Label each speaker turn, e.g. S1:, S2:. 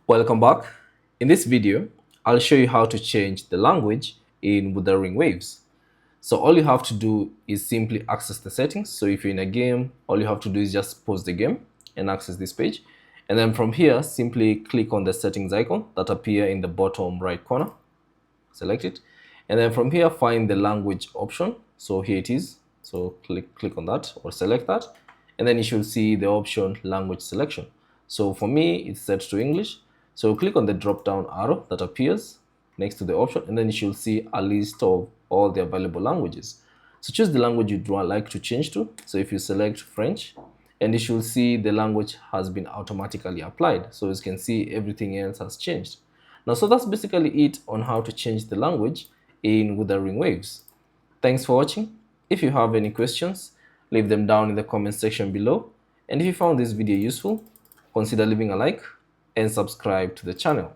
S1: Welcome back. In this video, I'll show you how to change the language in Wuthering Waves. So all you have to do is simply access the settings. So if you're in a game, all you have to do is just pause the game and access this page. And then from here, simply click on the settings icon that appear in the bottom right corner. Select it. And then from here, find the language option. So here it is. So click on that or select that. And then you should see the option language selection. So for me, it's set to English. So click on the drop down arrow that appears next to the option, and then you should see a list of all the available languages. So choose the language you'd like to change to. So if you select French, and you should see the language has been automatically applied. So as you can see, everything else has changed. Now, so that's basically it on how to change the language in Wuthering Waves. Thanks for watching. If you have any questions, leave them down in the comment section below. And if you found this video useful, consider leaving a like and subscribe to the channel.